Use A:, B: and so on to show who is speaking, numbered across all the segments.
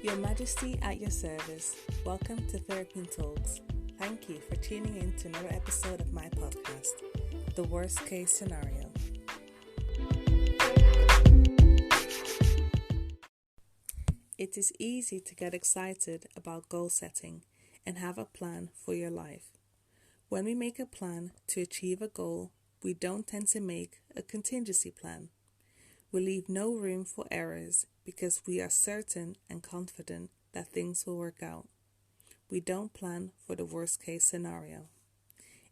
A: Your Majesty at your service. Welcome to Philippine Talks. Thank you for tuning in to another episode of my podcast, The Worst Case Scenario. It is easy to get excited about goal setting and have a plan for your life. When we make a plan to achieve a goal, we don't tend to make a contingency plan. We leave no room for errors because we are certain and confident that things will work out. We don't plan for the worst case scenario.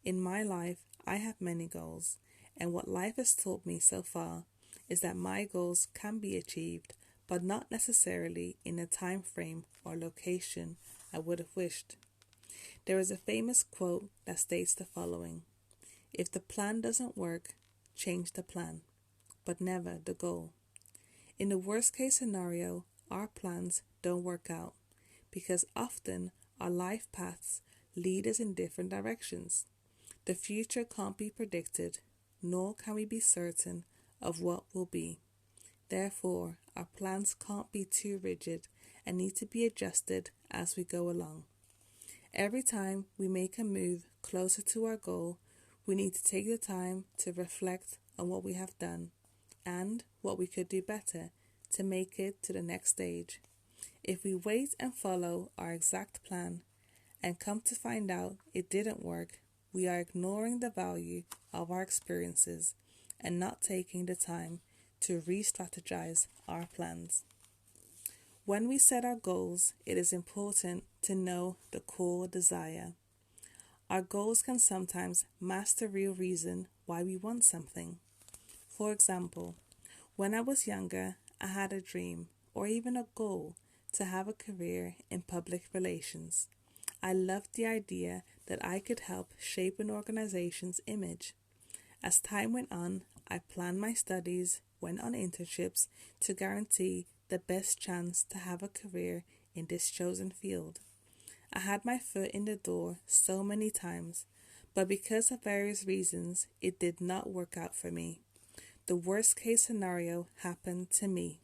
A: In my life, I have many goals, and what life has taught me so far is that my goals can be achieved, but not necessarily in a time frame or location I would have wished. There is a famous quote that states the following: "If the plan doesn't work, change the plan, but never the goal." In the worst case scenario, our plans don't work out because often our life paths lead us in different directions. The future can't be predicted, nor can we be certain of what will be. Therefore, our plans can't be too rigid and need to be adjusted as we go along. Every time we make a move closer to our goal, we need to take the time to reflect on what we have done and what we could do better to make it to the next stage. If we wait and follow our exact plan and come to find out it didn't work, we are ignoring the value of our experiences and not taking the time to re-strategize our plans. When we set our goals, it is important to know the core desire. Our goals can sometimes mask the real reason why we want something. For example, when I was younger, I had a dream or even a goal to have a career in public relations. I loved the idea that I could help shape an organization's image. As time went on, I planned my studies, went on internships to guarantee the best chance to have a career in this chosen field. I had my foot in the door so many times, but because of various reasons, it did not work out for me. The worst case scenario happened to me.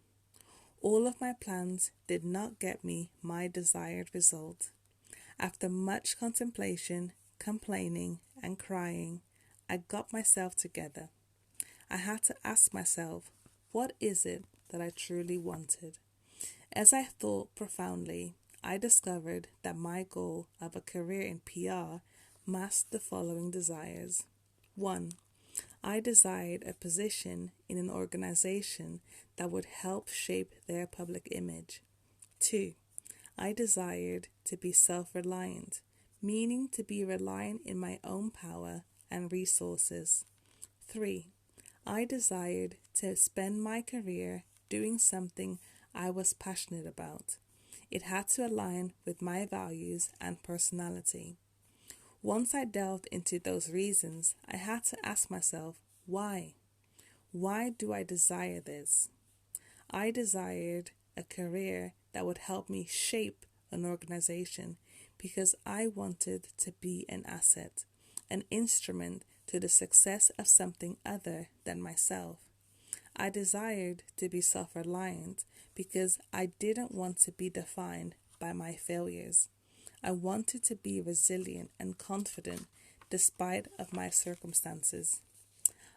A: All of my plans did not get me my desired result. After much contemplation, complaining, and crying, I got myself together. I had to ask myself, what is it that I truly wanted? As I thought profoundly, I discovered that my goal of a career in PR masked the following desires. 1. I desired a position in an organization that would help shape their public image. 2. I desired to be self-reliant, meaning to be reliant in my own power and resources. 3. I desired to spend my career doing something I was passionate about. It had to align with my values and personality. Once I delved into those reasons, I had to ask myself, why? Why do I desire this? I desired a career that would help me shape an organization because I wanted to be an asset, an instrument to the success of something other than myself. I desired to be self-reliant because I didn't want to be defined by my failures. I wanted to be resilient and confident despite of my circumstances.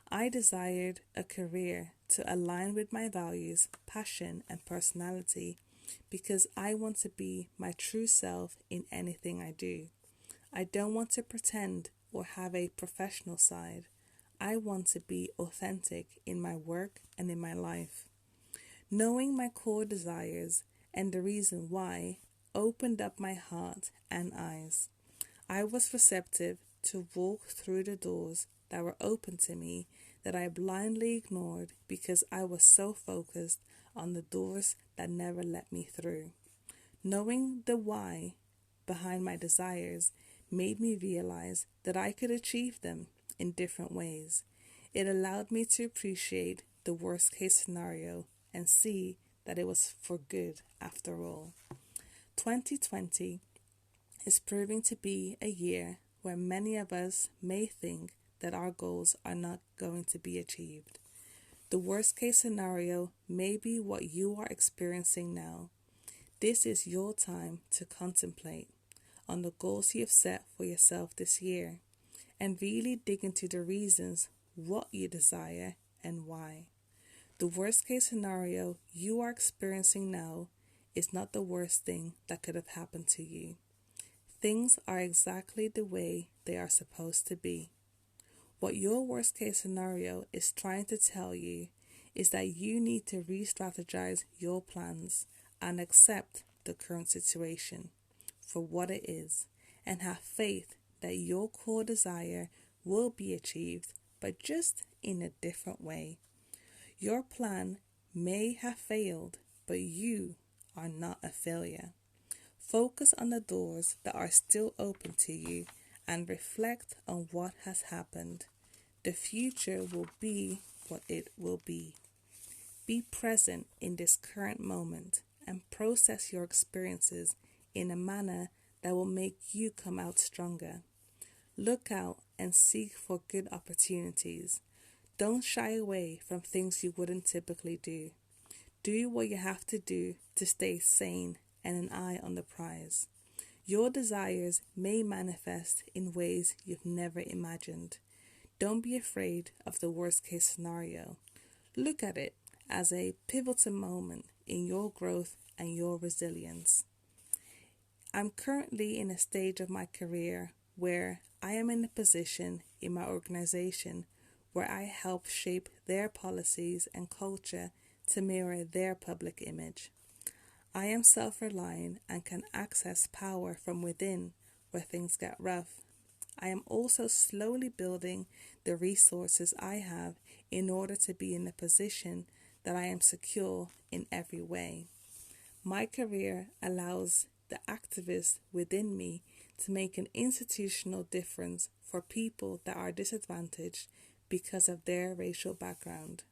A: I desired a career to align with my values, passion, and personality because I want to be my true self in anything I do. I don't want to pretend or have a professional side. I want to be authentic in my work and in my life. Knowing my core desires and the reason why opened up my heart and eyes. I was receptive to walk through the doors that were open to me that I blindly ignored because I was so focused on the doors that never let me through. Knowing the why behind my desires made me realize that I could achieve them in different ways. It allowed me to appreciate the worst case scenario and see that it was for good after all. 2020 is proving to be a year where many of us may think that our goals are not going to be achieved. The worst case scenario may be what you are experiencing now. This is your time to contemplate on the goals you've set for yourself this year and really dig into the reasons what you desire and why. The worst case scenario you are experiencing now is not the worst thing that could have happened to you. Things are exactly the way they are supposed to be. What your worst case scenario is trying to tell you is that you need to re-strategize your plans and accept the current situation for what it is and have faith that your core desire will be achieved, but just in a different way. Your plan may have failed, but you are not a failure. Focus on the doors that are still open to you and reflect on what has happened. The future will be what it will be. Be present in this current moment and process your experiences in a manner that will make you come out stronger. Look out and seek for good opportunities. Don't shy away from things you wouldn't typically do. Do what you have to do to stay sane and an eye on the prize. Your desires may manifest in ways you've never imagined. Don't be afraid of the worst case scenario. Look at it as a pivotal moment in your growth and your resilience. I'm currently in a stage of my career where I am in a position in my organization where I help shape their policies and culture to mirror their public image. I am self-reliant and can access power from within where things get rough. I am also slowly building the resources I have in order to be in a position that I am secure in every way. My career allows the activist within me to make an institutional difference for people that are disadvantaged because of their racial background.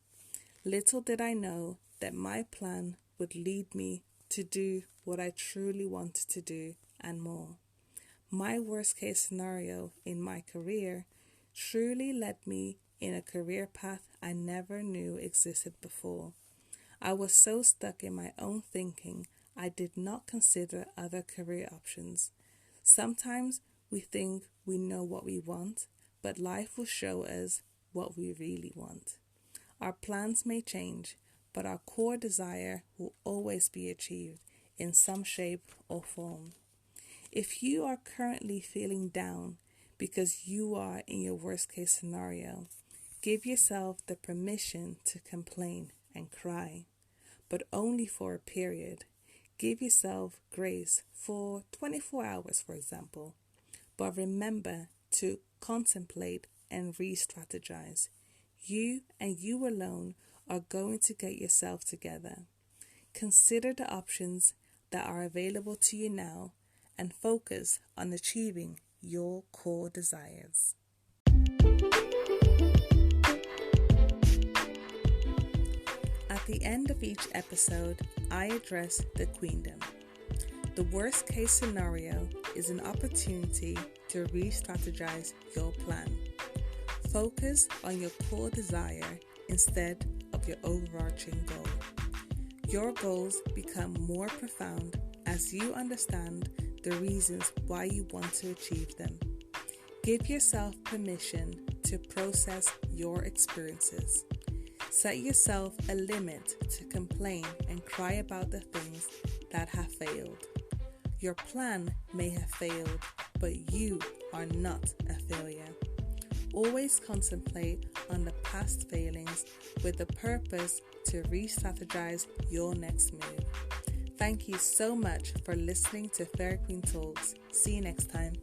A: Little did I know that my plan would lead me to do what I truly wanted to do and more. My worst case scenario in my career truly led me in a career path I never knew existed before. I was so stuck in my own thinking, I did not consider other career options. Sometimes we think we know what we want, but life will show us what we really want. Our plans may change, but our core desire will always be achieved in some shape or form. If you are currently feeling down because you are in your worst case scenario, give yourself the permission to complain and cry, but only for a period. Give yourself grace for 24 hours, for example. But remember to contemplate and re-strategize. You and you alone are going to get yourself together. Consider the options that are available to you now and focus on achieving your core desires. At the end of each episode, I address the queendom. The worst case scenario is an opportunity to re-strategize your plan. Focus on your core desire instead of your overarching goal. Your goals become more profound as you understand the reasons why you want to achieve them. Give yourself permission to process your experiences. Set yourself a limit to complain and cry about the things that have failed. Your plan may have failed, but you are not a failure. Always contemplate on the past failings with the purpose to re-strategize your next move. Thank you so much for listening to Fair Queen Talks. See you next time.